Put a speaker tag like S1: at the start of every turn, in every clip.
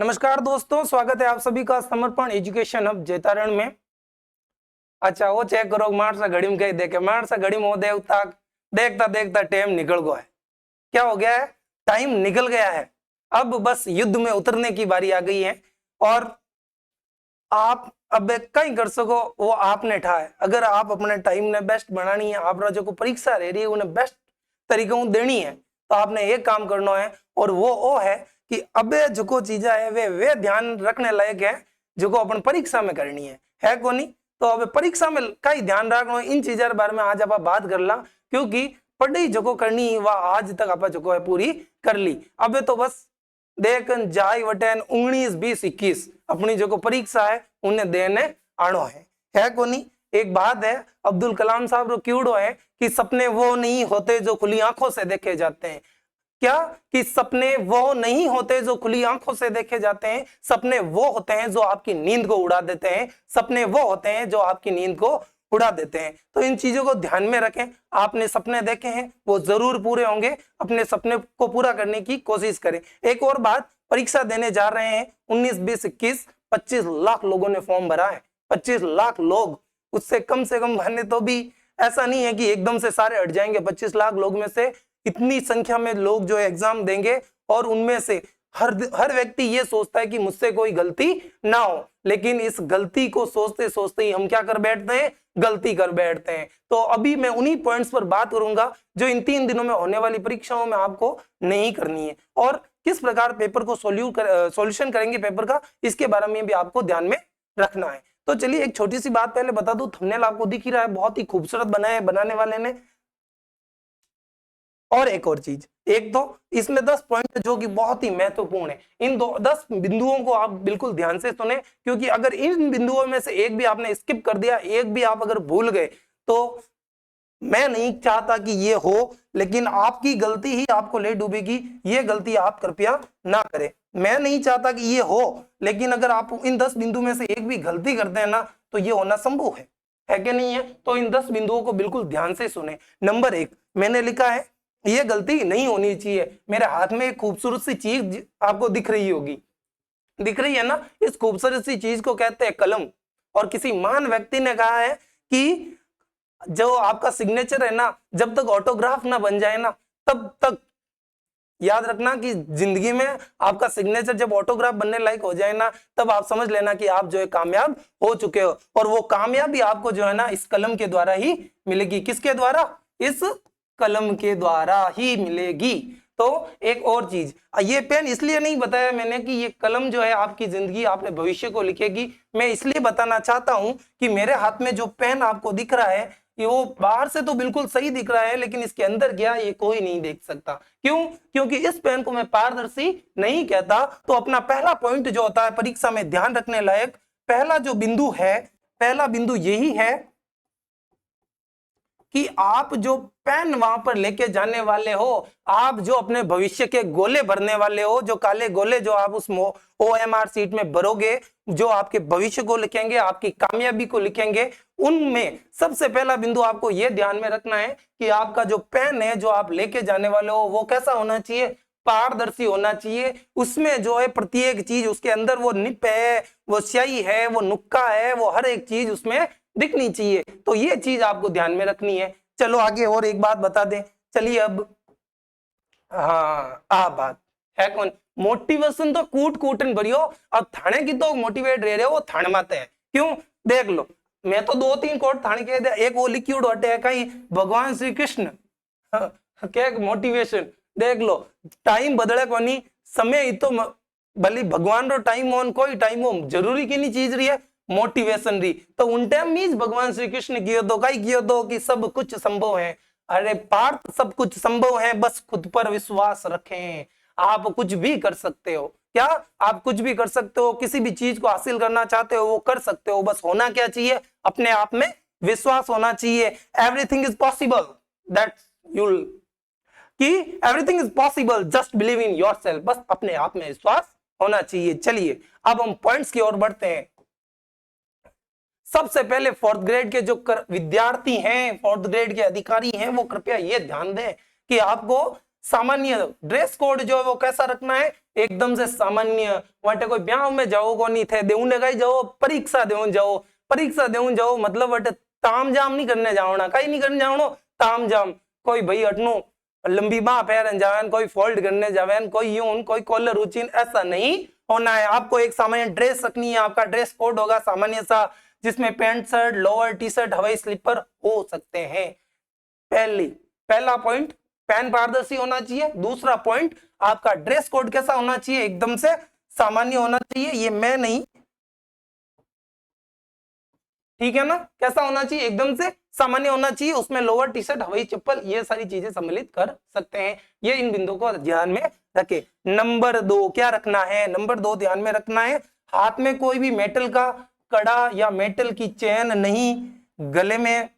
S1: नमस्कार दोस्तों, स्वागत है आप सभी का समर्पण एजुकेशन हब जैतारण में। अच्छा वो चेक करो मार सा घड़ी में कही देखे मार सा घड़ी में देवता देखता देखता टाइम निकल गया है। क्या हो गया है? टाइम निकल गया है। अब बस युद्ध में उतरने की बारी आ गई है और आप अब कहीं कर सको वो आपने ठा है। अगर आप अपने टाइम ने बेस्ट बनानी है, आप जो को परीक्षा रह रही है उन्हें बेस्ट तरीकों देनी है, तो आपने एक काम करना है और वो है कि अबे जो चीजें है वे ध्यान रखने लायक है जो को अपन परीक्षा में करनी है को नहीं। तो अब परीक्षा में कई ध्यान रखना इन चीजों के बारे में आज आप बात कर ला, क्योंकि पढ़ाई जो करनी वह आज तक आप जो है पूरी कर ली। अबे तो बस देखन जाय वटेन 19, 20, 21 अपनी जो परीक्षा है उन्हें देने आनो है को नहीं। एक बात है, अब्दुल कलाम साहब रो क्यूडो है कि सपने वो नहीं होते जो खुली आंखों से देखे जाते हैं। क्या कि सपने वो नहीं होते जो खुली आंखों से देखे जाते हैं, सपने वो होते हैं जो आपकी नींद को उड़ा देते हैं, सपने वो होते हैं जो आपकी नींद को उड़ा देते हैं। तो इन चीजों को ध्यान में रखें। आपने सपने देखे हैं वो जरूर पूरे होंगे, अपने सपने को पूरा करने की कोशिश करें। एक और बात, परीक्षा देने जा रहे हैं 19, 20, 21 25 लाख लोगों ने फॉर्म भरा है। 25 लाख लोग, उससे कम से कम भरने तो भी ऐसा नहीं है कि एकदम से सारे हट जाएंगे। 25 लाख लोग में से इतनी संख्या में लोग जो है एग्जाम देंगे और उनमें से हर व्यक्ति ये सोचता है कि मुझसे कोई गलती ना हो, लेकिन इस गलती को सोचते सोचते ही हम क्या कर बैठते हैं, गलती कर बैठते हैं। तो अभी मैं उन्हीं पॉइंट्स पर बात करूंगा जो इन 3 दिनों में होने वाली परीक्षाओं में आपको नहीं करनी है और किस प्रकार पेपर को सॉल्यूशन करेंगे पेपर का, इसके बारे में भी आपको ध्यान में रखना है। तो चलिए एक छोटी सी बात पहले बता दूं, थंबनेल आपको दिख ही रहा है, बहुत ही खूबसूरत बनाया है बनाने वाले ने। और एक और चीज, एक तो इसमें 10 पॉइंट जो कि बहुत ही महत्वपूर्ण है, इन 10 बिंदुओं को आप बिल्कुल ध्यान से सुने, क्योंकि अगर इन बिंदुओं में से एक भी आपने स्किप कर दिया, एक भी आप अगर भूल गए, तो मैं नहीं चाहता कि ये हो, लेकिन आपकी गलती ही आपको ले डूबेगी। ये गलती आप कृपया ना करें। मैं नहीं चाहता कि ये हो, लेकिन अगर आप इन 10 बिंदु में से एक भी गलती करते हैं ना, तो ये होना संभव है कि नहीं है? तो इन 10 बिंदुओं को बिल्कुल ध्यान से सुने। नंबर 1 मैंने लिखा है ये गलती नहीं होनी चाहिए। मेरे हाथ में एक खूबसूरत सी चीज आपको दिख रही होगी, दिख रही है ना? इस खूबसूरत सी चीज को कहते हैं कलम। और किसी महान व्यक्ति ने कहा है कि जो आपका सिग्नेचर है ना, जब तक ऑटोग्राफ ना बन जाए ना, तब तक याद रखना कि जिंदगी में आपका सिग्नेचर जब ऑटोग्राफ बनने लायक हो जाए ना, तब आप समझ लेना कि आप जो है कामयाब हो चुके हो। और वो कामयाबी आपको जो है ना इस कलम के द्वारा ही मिलेगी। किसके द्वारा? इस कलम के द्वारा ही मिलेगी। तो एक और चीज, ये पेन इसलिए नहीं बताया मैंने कि ये कलम जो है आपकी जिंदगी, आपने भविष्य को लिखेगी। मैं इसलिए बताना चाहता हूं कि मेरे हाथ में जो पेन आपको दिख रहा है, कि वो बाहर से तो बिल्कुल सही दिख रहा है, लेकिन इसके अंदर क्या ये कोई नहीं देख सकता। क्यों? क्योंकि इस पेन को मैं पारदर्शी नहीं कहता। तो अपना पहला पॉइंट जो होता है परीक्षा में ध्यान रखने लायक, पहला जो बिंदु है, पहला बिंदु यही है कि आप जो पेन वहां पर लेके जाने वाले हो, आप जो अपने भविष्य के गोले भरने वाले हो, जो काले गोले जो आप उस OMR सीट में भरोगे, जो आपके भविष्य को लिखेंगे, आपकी कामयाबी को लिखेंगे, उनमें सबसे पहला बिंदु आपको यह ध्यान में रखना है कि आपका जो पेन है जो आप लेके जाने वाले हो, वो कैसा होना चाहिए? पारदर्शी होना चाहिए। उसमें जो है प्रत्येक चीज, उसके अंदर वो निप है, वो स्याही है, वो नुक्का है, वो हर एक चीज उसमें दिखनी चाहिए। तो ये चीज आपको ध्यान में रखनी है। चलो आगे और एक बात बता दें। चलिए अब हाँ बात है कौन मोटिवेशन तो कूट कूटन भरियो। अब थाने की तो मोटिवेट रह रहे हो, वो थाने माते हैं। क्यों? देख लो, मैं तो 2-3 कोट थाने के दे, एक वो लिक्विड होते है कहीं भगवान श्री कृष्ण क्या मोटिवेशन। देख लो, टाइम बदले को नहीं, समय ही तो भले भगवान रो टाइम हो, कोई टाइम हो, जरूरी की नहीं चीज रही है मोटिवेशन रही। तो उन टाइम मीज भगवान श्री कृष्ण कियो दो कई कियो दो कि सब कुछ संभव है। अरे पार्थ, सब कुछ संभव है, बस खुद पर विश्वास रखें। आप कुछ भी कर सकते हो। क्या? आप कुछ भी कर सकते हो, किसी भी चीज को हासिल करना चाहते हो वो कर सकते हो। बस होना क्या चाहिए? अपने आप में विश्वास होना चाहिए। Everything is possible, that's rule कि everything is possible, just believe in yourself. बस अपने आप में विश्वास होना चाहिए। चलिए अब हम पॉइंट्स की ओर बढ़ते हैं। सबसे पहले 4th ग्रेड के जो विद्यार्थी हैं, 4th ग्रेड के अधिकारी हैं, वो कृपया ये ध्यान दें कि आपको सामान्य ड्रेस कोड जो है वो कैसा रखना है? एकदम से सामान्य वटे कोई ब्याह में जाओ को नहीं थे देऊने कहीं जाओ परीक्षा देऊन जाओ मतलब वटे ताम जाम नहीं करने जाओना कहीं नहीं करने जाओ ताम जाम कोई भाई अटनो लंबी बाह पहन जावे कोई फोल्ड करने जावे कोई यूं कोई कॉलर उचिन ऐसा नहीं होना है। आपको एक सामान्य ड्रेस रखनी है, आपका ड्रेस कोड होगा सामान्य सा जिसमें pant shirt lower T shirt हवाई स्लीपर हो सकते हैं। पहला पॉइंट पैन पारदर्शी होना चाहिए। दूसरा पॉइंट आपका ड्रेस कोड कैसा होना चाहिए, एकदम से सामान्य होना चाहिए, ये मैं नहीं, ठीक है ना, कैसा होना चाहिए, एकदम से सामान्य होना चाहिए, उसमें लोअर टी शर्ट हवाई चप्पल ये सारी चीजें सम्मिलित कर सकते हैं। ये इन बिंदुओं को ध्यान में रखे। नंबर 2 क्या रखना है, नंबर 2 ध्यान में रखना है, हाथ में कोई भी मेटल का कड़ा या मेटल की चेन नहीं, गले में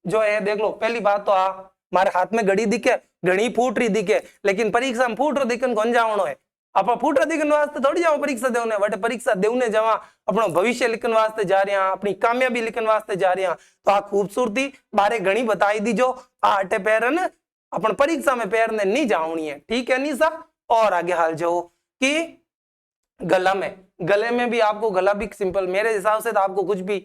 S1: जो है देख लो, पहली बात तो हमारे हाथ में घड़ी दिखे, घड़ी फूट रही दिखे, लेकिन परीक्षा में फूट रो दिखन कौन जावणो है, आप फूट रो दिखन वास्ते थोड़ी जाओ परीक्षा देने, बट परीक्षा देने जावा अपनो भविष्य लिखन वास्ते जा रहे हैं, अपनी कामयाबी लिखन वास्ते जा रहे हैं। तो आ खूबसूरती बारे घणी बताई दीजो, आटे पैरन अपन परीक्षा में पैरने नहीं जावनी है, ठीक है निशा। और आगे हाल जाओ कि गले में भी आपको गला भी सिंपल, मेरे हिसाब से तो आपको कुछ भी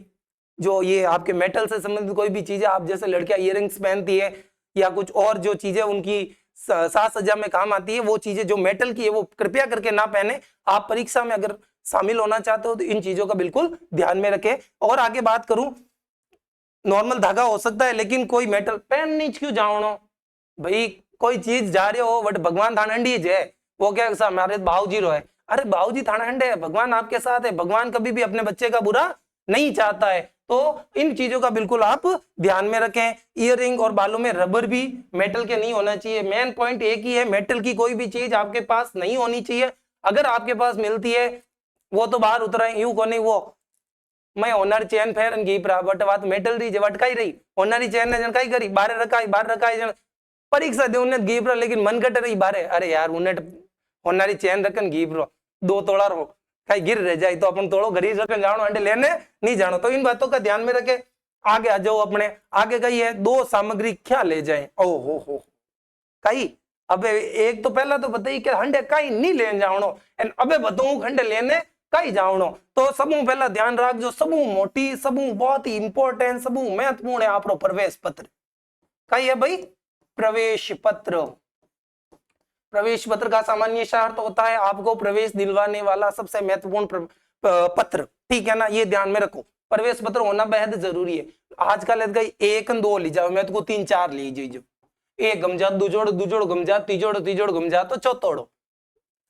S1: जो ये आपके मेटल से संबंधित कोई भी चीजें, आप जैसे लड़कियां इयररिंग्स पहनती है या कुछ और जो चीजें उनकी साज सज्जा में काम आती है, वो चीजें जो मेटल की है वो कृपया करके ना पहने। आप परीक्षा में अगर शामिल होना चाहते हो तो इन चीजों का बिल्कुल ध्यान में रखें। और आगे बात करूं, नॉर्मल धागा हो सकता है लेकिन कोई मेटल पहन नहीं क्यों जाओ भाई, कोई चीज जा रहे हो बट भगवान थाना हंडी है, वो क्या हमारे बाबूजी रो है, अरे बाबूजी थाना हंडे है, भगवान आपके साथ है, भगवान कभी भी अपने बच्चे का बुरा नहीं चाहता है। तो इन चीजों का बिल्कुल आप ध्यान में रखें। ईयररिंग और बालों में रबर भी मेटल के नहीं होना चाहिए। मेन पॉइंट एक ही है, मेटल की कोई भी चीज आपके पास नहीं होनी चाहिए। अगर आपके पास मिलती है वो तो बाहर उतरा यूं को नहीं, वो मैं ओनर चेन फेर घी बट बात मेटल रही वटकाई रही, ओनरी चेन ने जनकाई करी बाहर रखाई जन परीक्षा दे उन्हें घी लेकिन मन कट रही बारे, अरे यार उन्हें ओनरी चेन रखन घी 2 तोड़ा रो कहीं गिर रह जाए तो अपन तोड़ो गरीब रखन जानो अंडे लेने नहीं जानो। तो इन बातों का ध्यान में रखे। आगे आ जाओ, अपने आगे कही है 2 सामग्री क्या ले जाए, ओ हो कही अबे एक तो पहला तो बताइए कि हंडे कहीं नहीं ले जाओ, अबे बताऊ हंडे लेने कहीं जाओ। तो सबू पहला ध्यान रख जो सबू मोटी सबू बहुत ही इंपोर्टेंट सबू महत्वपूर्ण है आपरो प्रवेश पत्र। कही है भाई प्रवेश पत्र। प्रवेश पत्र का सामान्य शर्त होता है आपको प्रवेश दिलवाने वाला सबसे महत्वपूर्ण पत्र, ठीक है ना, ये ध्यान में रखो। प्रवेश पत्र होना बेहद जरूरी है। आजकल 1-2 ली जाओ, मैं तो 3-4 ली जाइए, एक गमजा दूजोड़ गमजा तीजोड़ गमजा तो चौथोड़ो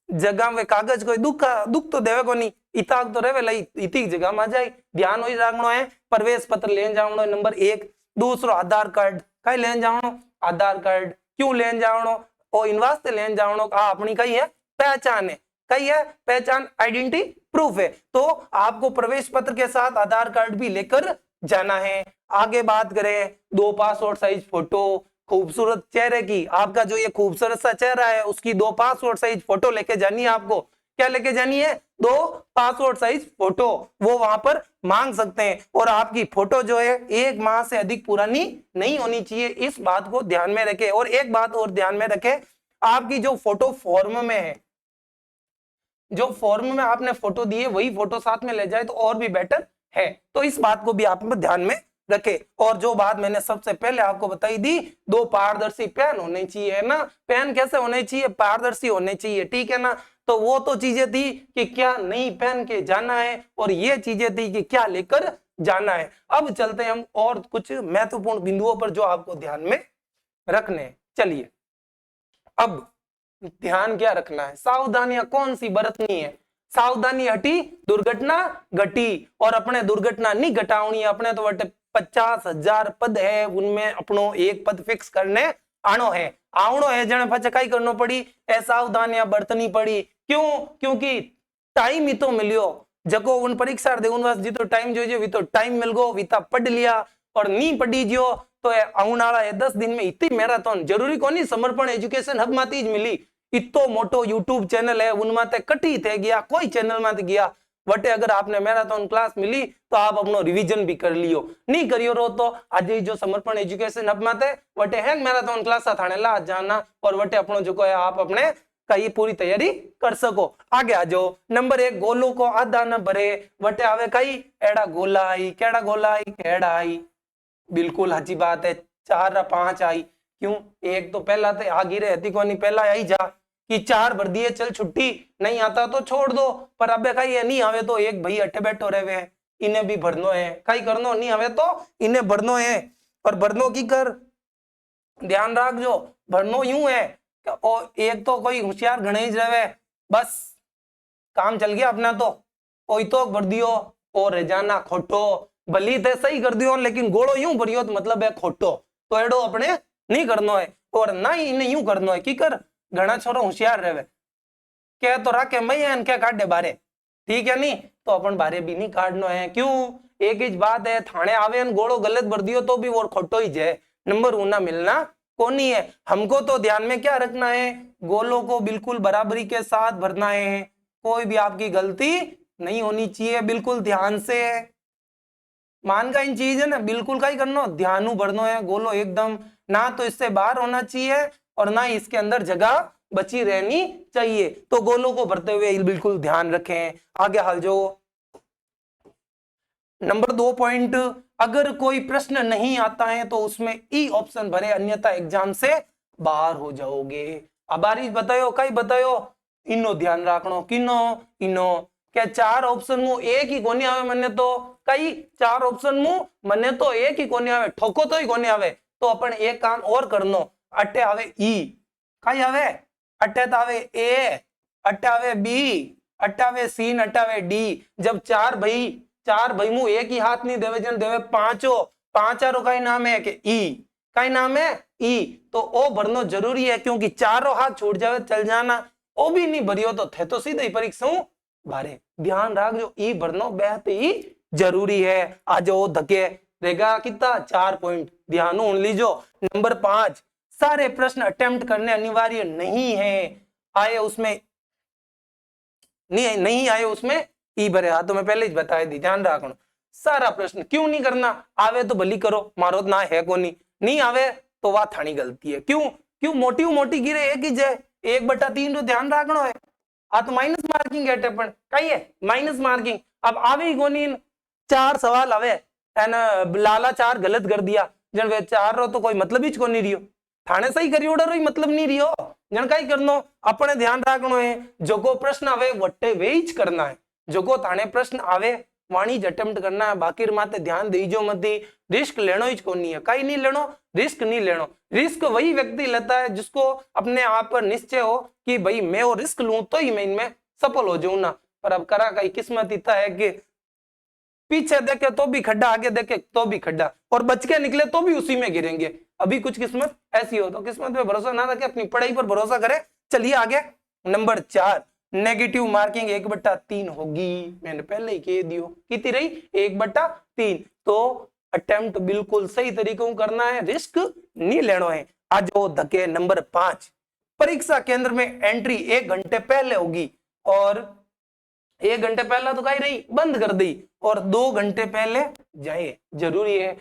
S1: जगह में कागज कोई दुख तो देवे को नहीं, इताक तो रहे लई इती जगह में जाए। ध्यान वही रखना है, प्रवेश पत्र लेन जावनो नंबर 1। दूसरो आधार कार्ड, कई लेन जावनो आधार कार्ड, क्यों लेन जावनो और इन वास्ते लेन जावनो अपनी कही है पहचान है, कही है पहचान आइडेंटिटी प्रूफ है। तो आपको प्रवेश पत्र के साथ आधार कार्ड भी लेकर जाना है। आगे बात करें 2 पासपोर्ट साइज फोटो, खूबसूरत चेहरे की, आपका जो ये खूबसूरत सा चेहरा है उसकी 2 पासपोर्ट साइज फोटो लेके जानी है। आपको क्या लेके जानी है, 2 पासपोर्ट साइज फोटो, वो वहां पर मांग सकते हैं। और आपकी फोटो जो है 1 माह से अधिक पुरानी नहीं होनी चाहिए, इस बात को ध्यान में रखें। और एक बात और ध्यान में रखें, आपकी जो फोटो फॉर्म में है, जो फॉर्म में आपने फोटो दी है वही फोटो साथ में ले जाए तो और भी बेटर है। तो इस बात को भी आप ध्यान में रखे। और जो बात मैंने सबसे पहले आपको बताई दी, 2 पारदर्शी पेन होने चाहिए, है ना। पेन कैसे होने चाहिए, पारदर्शी होने चाहिए, ठीक है ना। तो वो तो चीजें थी कि क्या नहीं पहन के जाना है और ये चीजें थी कि क्या लेकर जाना है। अब चलते हैं हम और कुछ महत्वपूर्ण बिंदुओं पर जो आपको ध्यान में रखने हैं। चलिए अब ध्यान क्या रखना है, सावधानियां कौन सी बरतनी है। सावधानी हटी दुर्घटना घटी, और अपने दुर्घटना नहीं घटावनी है। अपने तो 50,000 पद है, उनमें अपनो एक पद फिक्स करने आणो है जने पछे कई करनो पड़ी, सावधानियां बरतनी पड़ी। क्यों, क्योंकि टाइम ही तो मिलियो, जको उन परीक्षा दे उन वास्ते जितो टाइम जो वी तो टाइम मिल गो, वी ता पढ़ लिया। और नी पढ़ी जो तो आने वाला 10 दिन में इतनी मैराथन जरूरी कोनी समर्पण एजुकेशन हब माती ज मिली, इतो मोटो यूट्यूब चैनल है उनमें कटी थे गया, कोई चैनल में गया वटे अगर आपने मैराथन क्लास मिली तो आप अपनो रिवीजन भी कर लियो, नहीं करियो रो तो आज जो समर्पण एजुकेशन हब में वटे है मैराथन क्लास थाने ला जाना और वटे अपनो जो है आप अपने कई पूरी तैयारी कर सको। आगे आ जाओ। नंबर 1, गोलों को आधा न भरे वटे आवे कई एड़ा गोला आई। केड़ा गोला आई? एड़ा आई। बिल्कुल अच्छी बात है। 4 या 5 आई। क्यों? एक तो पहला तो आ गिरे हती कोनी, पहला आई जा कि 4 भर दिए, चल छुट्टी, नहीं आता तो छोड़ दो। पर अबे कई है नहीं आवे तो एक भाई अटे बैठो रहे, इन्हें भी भरनो है। कई करनो नहीं आवे तो इन्हें भरनो है। और भरनो की कर ध्यान रख जो भरनो यूं है और एक तो कोई होशियार घणे ही रहे, बस काम चल गया अपना। तो कोई तो भर दियो और रेजाना खोटो, भली थे सही कर दियो लेकिन गोड़ो यूं भरियो तो मतलब है खोटो। तो एडो अपने नहीं करनो है। और ना ही इन्हें यूं करनो है कि कर घना छोरो होशियार रहे, क्या तो राके मैं क्या काट दे बारे, ठीक है नहीं तो अपन बारे भी नहीं काटनो है। क्यों? एक ही बात है, थाने आवे गोड़ो गलत भर दियो तो भी वो खोटो ही जाए, नंबर ऊना मिलना कोनी है। हमको तो ध्यान में क्या रखना है, गोलों को बिल्कुल बराबरी के साथ भरना है, कोई भी आपकी गलती नहीं होनी चाहिए, बिल्कुल ध्यान से। मान का इन चीज है ना, बिल्कुल का ही करना, ध्यान भरनो है गोलो एकदम, ना तो इससे बाहर होना चाहिए और ना ही इसके अंदर जगह बची रहनी चाहिए। तो गोलों को भरते हुए बिल्कुल ध्यान रखें। आगे हाल जो नंबर 2 पॉइंट, अगर कोई प्रश्न नहीं आता है तो उसमें ई ऑप्शन भरे, अन्यथा एग्जाम से बाहर हो जाओगे। अब बारिश बतायो, कई बतायो, इनो ध्यान रखनो, किनो इनो क्या 4 ऑप्शन मु एक ही कोनी आवे मने तो, कई 4 ऑप्शन मु मने तो एक ही कोनी आवे, ठोको तो ही कोनी आवे। तो अपन एक काम और करनो, अटे आवे ई, कई आवे अटे तो आवे ए, अटे आवे बी, अटे आवे सी, अटे आवे डी। जब 4 भाई मु एक ही हाथ नहीं देवे, जन देवे पांचारो का नाम है कि ई, का नाम है ई। तो ओ भरनो जरूरी है, क्योंकि चारों हाथ छूट जावे चल जाना, ओ भी नहीं भरियो तो थे तो सीधे ही परीक्षा बारे। ध्यान रख जो ई भरनो बेहद ही जरूरी है। आज वो धके रहेगा कितना 4 पॉइंट, ध्यान लीजो। नंबर 5, सारे प्रश्न अटेम्प्ट करने अनिवार्य नहीं है, आए उसमें नहीं आए उसमें ई भरे। हाँ तो मैं पहले ही बताया दी, ध्यान रखना। सारा प्रश्न क्यों नहीं करना, आवे तो भली करो, मारो ना है को नहीं आवे तो वह थानी गलती है। क्यों मोटी गिरे एक ही जाए, 1/3 तो ध्यान रखना है। आ तो माइनस मार्किंग है, टेपन कही है माइनस मार्किंग। अब आवे ही कोनी 4 सवाल आवे लाला 4 गलत कर दिया, जन वे 4 रो तो कोई मतलब ही को नहीं रियो, थाने सही करी ओडर ही मतलब नहीं रियो, जन कई करनो अपने ध्यान रखनो है। जो को प्रश्न आवे वट्टे वे ही करना है, जो को थाने प्रश्न आवे वाणी अटेम्प्ट करना है, बाकी माते ध्यान दीजो मती, रिस्क लेनो ही कोनी है, कई नहीं लेनो, रिस्क नहीं लेनो। रिस्क वही व्यक्ति लेता है जिसको अपने आप पर निश्चय हो कि भाई मैं वो रिस्क लूं तो ही मैं इनमें सफल हो जाऊं ना। पर अब करा कई किस्मत इतना है कि पीछे देखे तो भी खड्डा, आगे देखे तो भी खड्डा, और बच के निकले तो भी उसी में गिरेंगे। अभी कुछ किस्मत ऐसी हो, तो किस्मत पे भरोसा ना रखे, अपनी पढ़ाई पर भरोसा करे। चलिए आगे। नंबर 4, नेगेटिव मार्किंग 1/3 होगी, मैंने पहले ही कह दियो कितनी रही 1/3। तो अटेम्प्ट बिल्कुल सही तरीके करना है, रिस्क नहीं लेना है। आज वो धके नंबर 5, परीक्षा केंद्र में एंट्री 1 घंटे पहले होगी, और 1 घंटे पहला तो कही रही बंद कर दी, और 2 घंटे पहले जाए जरूरी है।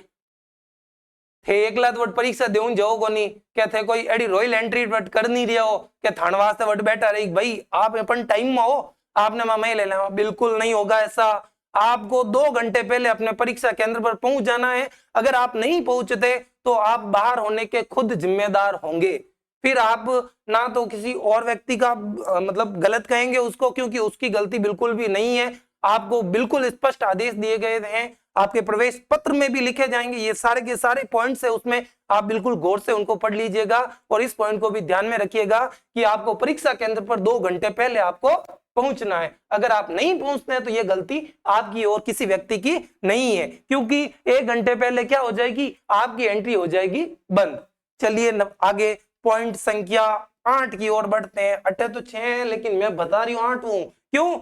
S1: थे एकला वट परीक्षा देऊं जाओ को नहीं, क्या थे कोई एडी रॉयल एंट्री वट कर नहीं रहा हो, क्या थान वास्ते वट बैठा रही भाई आप अपन टाइम में हो, आपने मैं ले लेना, बिल्कुल नहीं होगा ऐसा। आपको 2 घंटे पहले अपने परीक्षा केंद्र पर पहुंच जाना है। अगर आप नहीं पहुंचते तो आप बाहर होने के खुद जिम्मेदार होंगे। फिर आप ना तो किसी और व्यक्ति का मतलब गलत कहेंगे उसको, क्योंकि उसकी गलती बिल्कुल भी नहीं है। आपको बिल्कुल स्पष्ट आदेश दिए गए हैं, आपके प्रवेश पत्र में भी लिखे जाएंगे, ये सारे के सारे पॉइंट्स है उसमें, आप बिल्कुल गौर से उनको पढ़ लीजिएगा। और इस पॉइंट को भी ध्यान में रखिएगा कि आपको परीक्षा केंद्र पर 2 घंटे पहले आपको पहुंचना है। अगर आप नहीं पहुंचते हैं तो यह गलती आपकी और किसी व्यक्ति की नहीं है, क्योंकि 1 घंटे पहले क्या हो जाएगी, आपकी एंट्री हो जाएगी बंद। चलिए आगे पॉइंट संख्या 8 की ओर बढ़ते हैं। 8 तो 6 है, लेकिन मैं बता रही हूँ 8 हूं, क्यों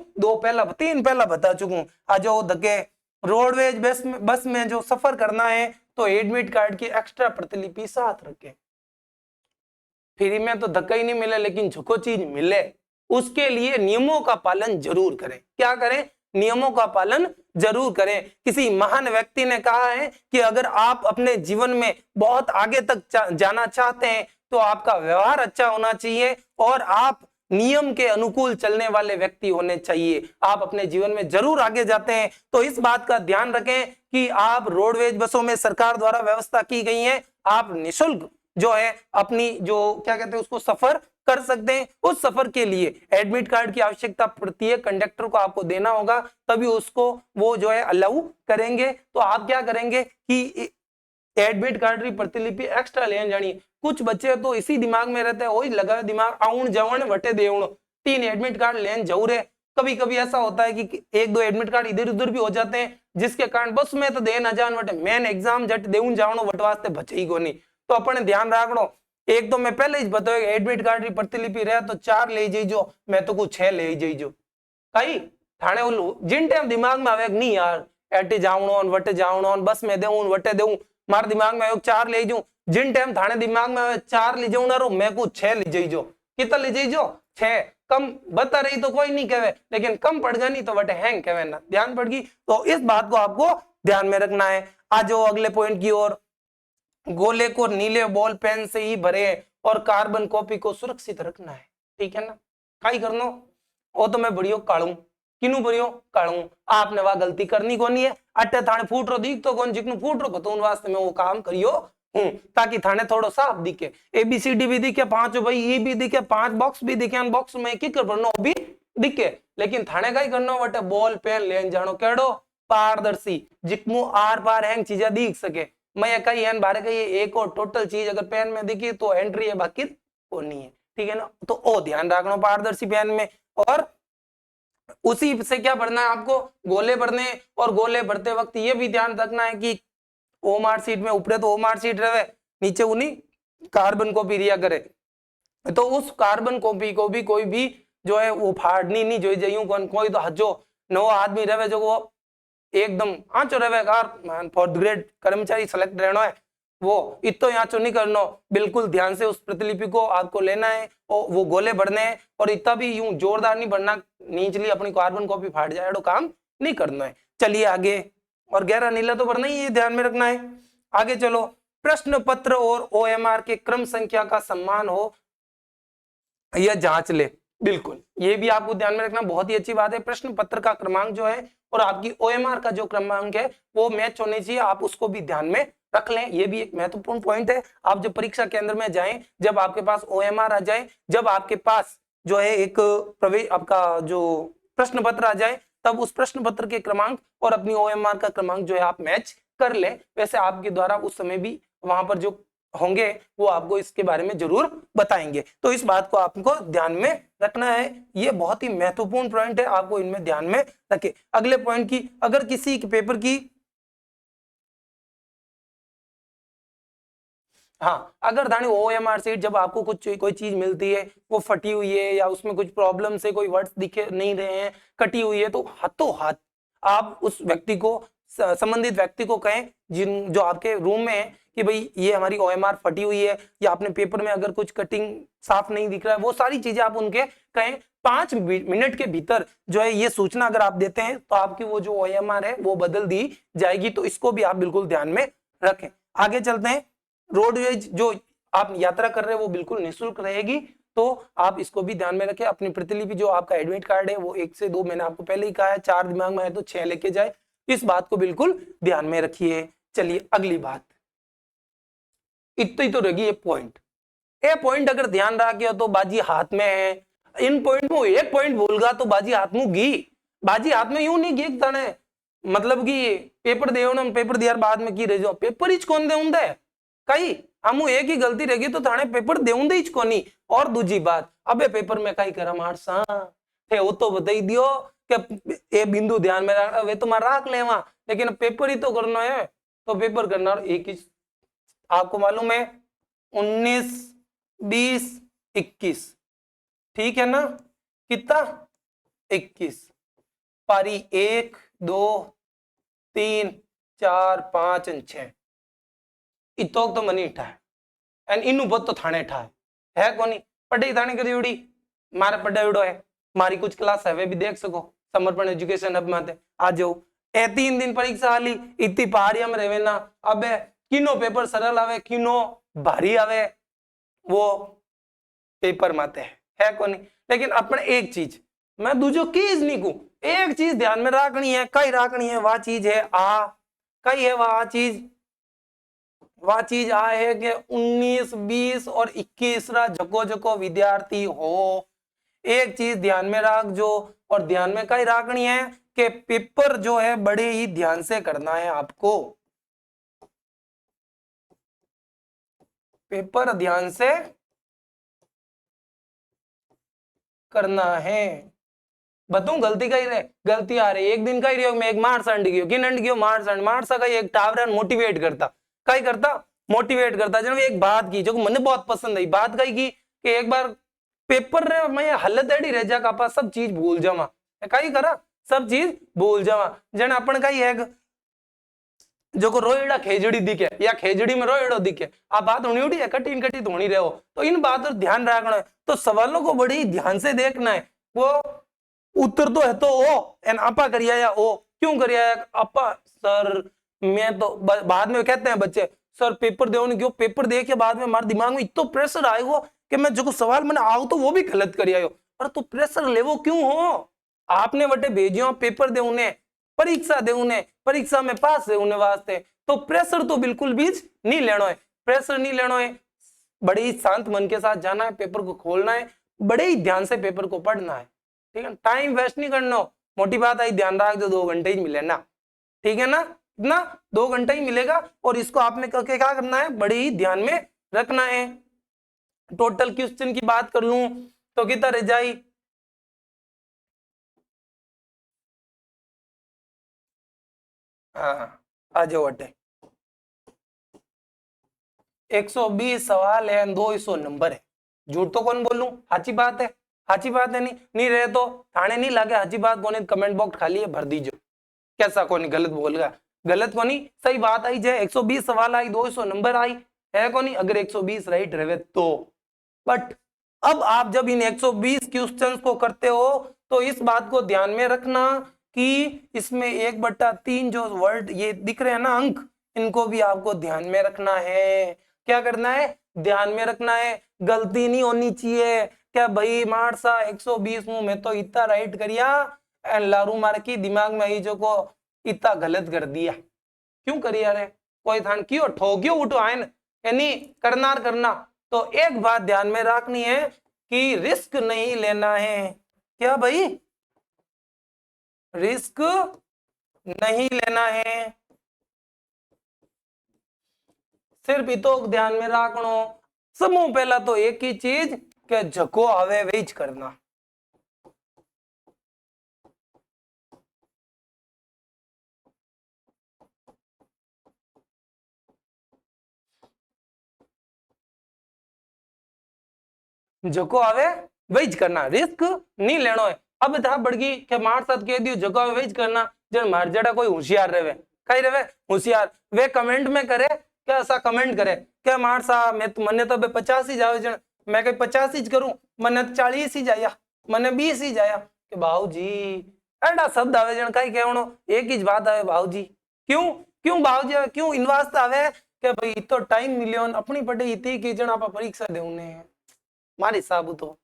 S1: 3 पहला बता चुका हूं। आ जाओ धके, रोडवेज बस में जो सफर करना है तो एडमिट कार्ड की एक्स्ट्रा प्रतिलिपि साथ रखें। फ्री में तो धक्का ही नहीं मिले, लेकिन जो चीज मिले उसके लिए नियमों का पालन जरूर करें। क्या करें? नियमों का पालन जरूर करें। किसी महान व्यक्ति ने कहा है कि अगर आप अपने जीवन में बहुत आगे तक जाना चाहते हैं तो आपका व्यवहार अच्छा होना चाहिए और आप नियम के अनुकूल चलने वाले व्यक्ति होने चाहिए। आप अपने जीवन में जरूर आगे जाते हैं तो इस बात का ध्यान रखें कि आप रोडवेज बसों में सरकार द्वारा व्यवस्था की गई है, आप निःशुल्क जो है अपनी जो क्या कहते हैं उसको सफर कर सकते हैं। उस सफर के लिए एडमिट कार्ड की आवश्यकता पड़ती है, कंडक्टर को आपको देना होगा, तभी उसको वो जो है अलाउ करेंगे। तो आप क्या करेंगे कि एडमिट कार्ड की प्रतिलिपि एक्स्ट्रा लेन जानी। कुछ बच्चे तो इसी दिमाग में रहते हैं, वही लगा दिमाग आउन जवन वटे देवण, 3 एडमिट कार्ड लेन जरूर है। कभी कभी ऐसा होता है कि 1-2 एडमिट कार्ड इधर उधर भी हो जाते हैं, जिसके कारण बस में तो दे ना जान वटे मेन एग्जाम जट देउन जावणो वट वास्ते बचे ही कोनी। तो अपने ध्यान रखनो। एक तो मैं पहले ही बताया एडमिट कार्ड की प्रतिलिपि रहे तो 4 ले जाइजो, मैं तो कुछ 6 ले जाइजो। कई थाने जिन टाइम दिमाग में आवे नहीं यार एटे जावणो वटे जावणो बस में देऊं वटे देऊं, मारे दिमाग में 4 ले जाऊं। जिन टाइम थाने दिमाग में 4 ले जाऊं ना रो मैं कुछ 6 ले जाइजो। कितना ले जाइजो 6। कम बता रही तो कोई नहीं कहे, लेकिन कम पड़ जानी तो वटे हैंग कहे ना, ध्यान पड़ गई। तो इस बात को आपको ध्यान में रखना है। आ जाओ अगले पॉइंट की ओर। गोले को नीले बॉल पेन से ही भरे और कार्बन कॉपी को सुरक्षित रखना है, ठीक है ना। काई करनो वो तो मैं बढ़ियो कालू किनू बढ़ियो कालू, आपने वह गलती करनी कोनी है। अट्टे थाने फूट रो दिख तो कौन जिकनु फूट रो तो उन वास्ते में वो काम करियो हूं, ताकि थाने थोड़ो साफ दिखे। ABCD भी दिखे 5 भाई, ई भी दिखे 5 बॉक्स भी दिखे, बॉक्स में किक भरनो भी दिखे। लेकिन थाने का ही करनो वटे बॉल पेन लेन जानो केड़ो पारदर्शी, जिकमु आर पार हैंग चीजें दिख सके। मैं कही है बारे कही एक और टोटल चीज अगर पेन में दिखी तो एंट्री है, बाकी वो नहीं है, ठीक है ना। तो ओ ध्यान रखना पारदर्शी पेन में। और उसी से क्या भरना है आपको, गोले भरने। और गोले भरते वक्त ये भी ध्यान रखना है कि ओ मार्कशीट में ऊपर तो ओ मार्कशीट रहे, नीचे उन्हीं कार्बन कॉपी दिया करे। तो उस कार्बन कॉपी को भी कोई भी जो है वो फाड़नी नहीं जो जाइयो कोई तो हजो नो आदमी रहे जो वो एकदम आंचो रहे कार फोर्थ ग्रेड कर्मचारी सेलेक्ट रहना है, वो इतो आंचो नहीं करना। बिल्कुल ध्यान से उस प्रतिलिपि को आपको लेना है और वो गोले भरने हैं। और इतना भी यूं जोरदार नहीं भरना नीचली अपनी कार्बन कॉपी फाट जाए, तो काम नहीं करना है। चलिए आगे। और गहरा नीला तो भरना ही है, ध्यान में रखना है। आगे चलो। प्रश्न पत्र और OMR के क्रम संख्या का सम्मान हो यह जांच ले। बिल्कुल ये भी आपको ध्यान में रखना, बहुत ही अच्छी बात है। प्रश्न पत्र का क्रमांक जो है और आपकी OMR का जो क्रमांक है वो मैच होने चाहिए, आप उसको भी ध्यान में रख लें। ये भी एक महत्वपूर्ण पॉइंट है। आप जब परीक्षा केंद्र में जाएं, जब आपके पास OMR आ जाए, जब आपके पास जो है एक प्रवेश आपका जो प्रश्न पत्र आ जाए, तब उस प्रश्न पत्र के क्रमांक और अपनी OMR का क्रमांक जो है आप मैच कर लें। वैसे आपके द्वारा उस समय भी वहां पर जो होंगे वो आपको इसके बारे में जरूर बताएंगे। तो इस बात को आपको ध्यान में रखना है, ये बहुत ही महत्वपूर्ण पॉइंट है, आपको इनमें ध्यान में रखें। अगले पॉइंट की, अगर किसी पेपर की अगर धानी OMR सीट जब आपको कुछ कोई चीज मिलती है वो फटी हुई है या उसमें कुछ प्रॉब्लम से कोई वर्ड्स दिखे नहीं रहे हैं, कटी हुई है, तो हाथों हाथ आप उस व्यक्ति को संबंधित व्यक्ति को कहें जिन जो आपके रूम में है कि भाई ये हमारी OMR फटी हुई है, या आपने पेपर में अगर कुछ कटिंग साफ नहीं दिख रहा है, वो सारी चीजें आप उनके कहें। 5 मिनट के भीतर जो है ये सूचना अगर आप देते हैं तो आपकी वो जो OMR है वो बदल दी जाएगी। तो इसको भी आप बिल्कुल ध्यान में रखें। आगे चलते हैं। रोडवेज जो आप यात्रा कर रहे हैं वो बिल्कुल निःशुल्क रहेगी, तो आप इसको भी ध्यान में रखें। अपनी प्रतिलिपि जो आपका एडमिट कार्ड है वो 1 से 2, मैंने आपको पहले ही कहा है, 4 दिमाग में है तो 6 लेके जाए। इस बात को बिल्कुल ध्यान में रखिए। चलिए अगली बात, इतना ही तो रहेगी ये पॉइंट। ये पॉइंट अगर ध्यान रखिए तो बाजी हाथ में है। इन पॉइंट में एक पॉइंट भूलगा तो बाजी हाथ में गी। बाजी हाथ में यूं नहीं गी तने, मतलब कि पेपर देवण पेपर दियार बाद में की रह जाओ, पेपर ही कौन देउं दे कई हमू एक ही गलती रहेगी तो थाने पेपर देउं दे कोनी। और दूसरी बात, अबे पेपर में कई करा मारसा थे वो तो बताई दियो कि ए बिंदु ध्यान में रख, वे तो मार राख लेवा, लेकिन पेपर ही तो करना है। तो पेपर करना एक ही, आपको मालूम है 19, 20, 21, ठीक है ना, कितना 21, पारी 1, 2, 3, 4, 5 और 6 इतोक तो मनी ठा एंड इनु बहुत तो थाने ठा है कोनी पढ़ाई थाने करी उड़ी मारे पढ़ाई उड़ो है। मारी कुछ क्लास है वे भी देख सको समर्पण एजुकेशन हब में आ जाओ। ए 3 दिन परीक्षा आली इतनी पहाड़िया में रहे ना, अब किनो पेपर सरल आवे किनो भारी आवे वो पेपर माते है, है को नहीं। लेकिन अपन एक चीज मैं दूजो कीज नहीं कहूं, एक चीज ध्यान में रखनी है, कई रखनी है, वह चीज है आ, कई है वह चीज आ है कि 19, 20 और 21 जको जको विद्यार्थी हो। एक चीज ध्यान में रख जो, और ध्यान में कई रखनी है कि पेपर जो है बड़े ही ध्यान से करना है आपको, पेपर ध्यान से करना है। बताऊं गलती कही रहे, गलती आ रही एक दिन कही रही मैं एक मार्स अंड गयो, किन अंड गयो मार्स अंड, मार्स का एक टावर मोटिवेट करता, कई करता मोटिवेट करता। जब एक बात की जो मुझे बहुत पसंद आई, बात कही की कि एक बार पेपर रे मैं हालत एडी रह जा का सब चीज भूल जावा, कई करा सब चीज भूल जावा। जन अपन कई है जो को रोएड़ा खेजड़ी दिखे या खेजड़ी में रोएड़ो दिखे, आ बात होनी उठी है, कटी कटी तो होनी रहो, तो इन बात पर ध्यान रखना है। तो सवालों को बड़ी ध्यान से देखना है, वो उत्तर तो है तो ओ एन आपा करिया या ओ क्यों करिया आपा सर, मैं तो बाद में कहते हैं बच्चे सर पेपर दे क्यों, पेपर दे के बाद में हमारे दिमाग में इतना प्रेशर आएगा कि मैं जो सवाल मैंने आओ तो वो भी गलत करिया हो। अरे तो प्रेशर ले वो क्यों हो, आपने बटे भेजियो पेपर दे उन्हें, परीक्षा दे उन्हें, परीक्षा में पास है उन्हें वास्ते, तो प्रेशर तो बिल्कुल भी नहीं लेना है, प्रेशर नहीं लेना है। बड़े ही शांत मन के साथ जाना है, पेपर को खोलना है, बड़े ही ध्यान से पेपर को पढ़ना है, ठीक है, टाइम वेस्ट नहीं करना। मोटी बात आई ध्यान रख जो 2 घंटे ही मिले ना, ठीक है ना, इतना 2 घंटे ही मिलेगा, और इसको आपने करके क्या करना है, बड़े ही ध्यान में रखना है। टोटल क्वेश्चन की बात कर लूं तो कितना रह जाए, हाँ आ जाओ अटे 120 सवाल है, 200 नंबर है, झूठ तो कौन बोलूं, साची बात है, साची बात है, नहीं रहे तो थाने नहीं लागे, साची बात कोनी कमेंट बॉक्स खाली है भर दीजो, कैसा कोनी गलत बोल गया, गलत कोनी सही बात आई जे 120 सवाल आई 200 नंबर आई है कोनी, अगर 120 राइट रहे तो। बट अब आप जब इन 120 क्वेश्चंस को करते हो तो इस बात को ध्यान में रखना कि इसमें 1/3 जो वर्ड ये दिख रहे हैं ना अंक, इनको भी आपको ध्यान में रखना है। क्या करना है, ध्यान में रखना है, गलती नहीं होनी चाहिए। क्या भाई मारसा 120 मुंह में तो इतना राइट करिया लारू मार की दिमाग में आई जो को इतना गलत कर दिया, क्यों करिया रे, कोई थान क्यों ठोक्यो उठो आयन यानी करना। तो एक बात ध्यान में रखनी है कि रिस्क नहीं लेना है, क्या भाई रिस्क नहीं लेना है, सिर्फ इतो ध्यान में रखनो। समूह पहला तो एक ही चीज के जको आवे वेच करना, जको आवे वेज करना, रिस्क नहीं लेनो है। अब था बड़गी के मार साथ कह दियो जको आवे वेज करना, जन मार जड़ा कोई होशियार रहे, कई रहे होशियार, वे कमेंट में करे क्या ऐसा कमेंट करे क्या मार सा मैं मने तो 50 ही जावे जन, मैं कहीं 50 ही करूं, मने 40 ही जाया, मने 20 ही जाया कि बाबूजी एडा शब्द आवे जन कई कहणो एक ही बात आवे बाबूजी, क्यों क्यों बाबूजी क्यों इन वास्ते आवे कि भाई तो टाइम मिलियो अपनी पढ़े इतनी की जन आप परीक्षा देउने मारे साबू तो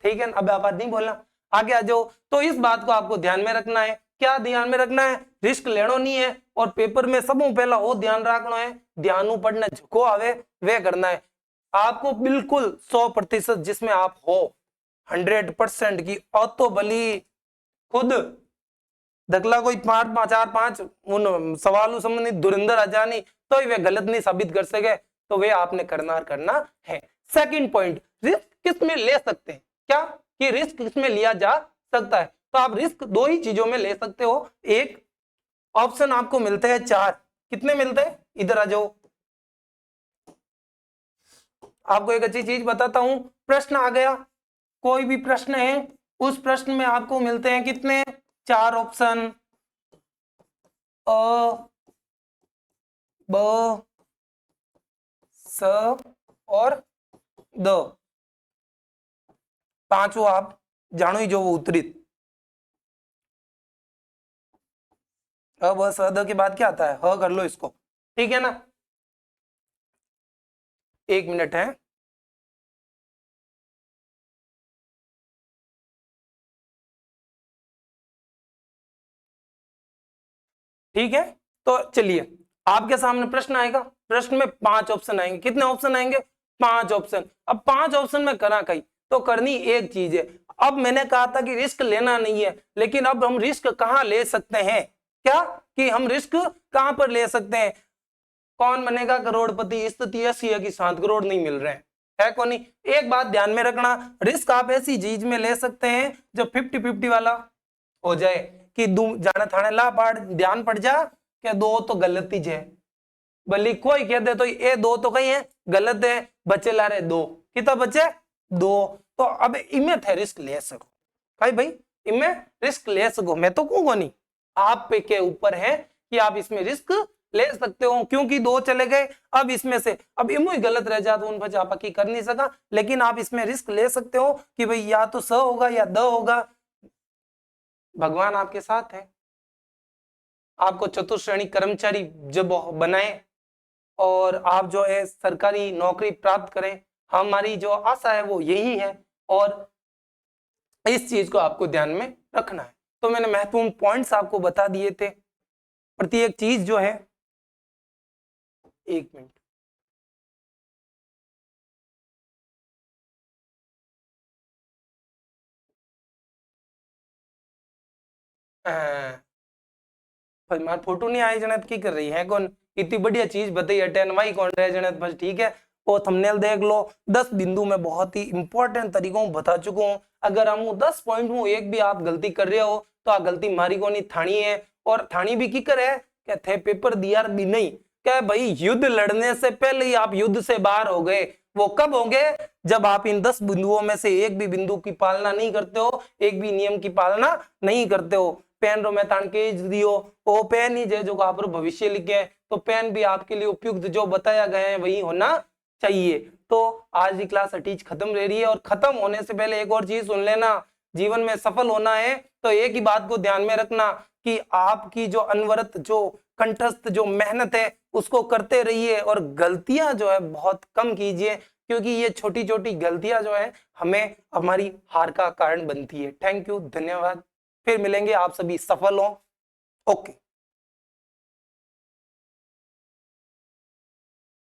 S1: ठीक है, अब आप नहीं बोलना आगे आ जाओ। तो इस बात को आपको ध्यान में रखना है, क्या ध्यान में रखना है, रिस्क लेनो नहीं है, और पेपर में सबों पहला वो ध्यान रखना है, ध्यान पढ़ना झुको आवे वे करना है। आपको बिल्कुल 100% जिसमें आप हो 100% की ऑतो बली खुद दखला कोई 4-5 उन सवालों संबंधित धुरंधर आ जानी तो वे गलत नहीं साबित कर सके, तो वे आपने करना है। सेकंड पॉइंट, रिस्क किस में ले सकते हैं, क्या कि रिस्क किसमें लिया जा सकता है, तो आप रिस्क 2 ही चीजों में ले सकते हो। एक ऑप्शन आपको मिलते हैं 4, कितने मिलते हैं, इधर आ जाओ, आपको एक अच्छी चीज बताता हूं, प्रश्न आ गया, कोई भी प्रश्न है उस प्रश्न में आपको मिलते हैं कितने, 4 ऑप्शन, अ ब स और द, 5 आप जानो ही जो वो उत्तरित, अब स द के बाद क्या आता है, ह कर लो इसको, ठीक है ना, 1 मिनट है। ठीक है, तो चलिए आपके सामने प्रश्न आएगा, प्रश्न में 5 ऑप्शन आएंगे। कितने ऑप्शन आएंगे? 5 ऑप्शन। अब 5 ऑप्शन में करा कहीं तो करनी एक चीज है। अब मैंने कहा था कि रिस्क लेना नहीं है, लेकिन अब हम रिस्क कहां ले सकते हैं? क्या कि हम रिस्क कहां पर ले सकते हैं? कौन बनेगा करोड़पति? स्थिति ऐसी है कि 7 करोड़ नहीं मिल रहे हैं, है कौन नहीं? एक बात ध्यान में रखना, रिस्क आप ऐसी चीज में ले सकते हैं जो 50-50 वाला हो जाए, कि जाने थाने ला पाड़ ध्यान पड़ जा क्या दो तो गलत ही है, भले कोई कह दे तो ये दो तो कहीं है गलत है, बचे ला रहे दो, कितना बचे? 2। तो अब इनमें थे रिस्क ले सको भाई इनमें रिस्क ले सको, मैं तो कहूंगा नहीं, आप पे के ऊपर है कि आप इसमें रिस्क ले सकते हो, क्योंकि 2 चले गए। अब इसमें से अब इमो ही गलत रह जाता उन पर आप कर नहीं सका, लेकिन आप इसमें रिस्क ले सकते हो कि भाई या तो स होगा या द होगा। भगवान आपके साथ है, आपको चतुर्श्रेणी कर्मचारी जब बनाए और आप जो है सरकारी नौकरी प्राप्त करें, हमारी जो आशा है वो यही है, और इस चीज को आपको ध्यान में रखना है। तो मैंने महत्वपूर्ण पॉइंट्स आपको बता दिए थे, प्रत्येक चीज जो है। एक मिनट, मार फोटो नहीं आई जनत की कर रही है कौन? इतनी बढ़िया चीज बताई अटेन वाई कौन रहे जनत बस ठीक है। वो थंबनेल देख लो, 10 बिंदु में बहुत ही इंपॉर्टेंट तरीकों बता चुका हूँ। अगर हम 10 पॉइंट में एक भी आप गलती कर रहे हो तो आ गलती मारी को नहीं थानी है, और थानी भी की करे क्या थे पेपर दिया भी नहीं क्या भाई, युद्ध लड़ने से पहले ही आप युद्ध से बाहर हो गए। वो कब होंगे? जब आप इन 10 बिंदुओं में से एक भी बिंदु की पालना नहीं करते हो, एक भी नियम की पालना नहीं करते हो। पेन रो मैं तान के दियो वो पेन ही जो आप भविष्य लिखे, तो पेन भी आपके लिए उपयुक्त जो बताया गया है वही होना चाहिए। तो आज की क्लास अटीज खत्म रह रही है, और खत्म होने से पहले एक और चीज सुन लेना, जीवन में सफल होना है तो एक ही बात को ध्यान में रखना कि आपकी जो अनवरत जो कंठस्थ जो मेहनत है उसको करते रहिए, और गलतियां जो है बहुत कम कीजिए, क्योंकि ये छोटी छोटी गलतियां जो है हमें हमारी हार का कारण बनती है। थैंक यू, धन्यवाद। फिर मिलेंगे, आप सभी सफल हो। ओके।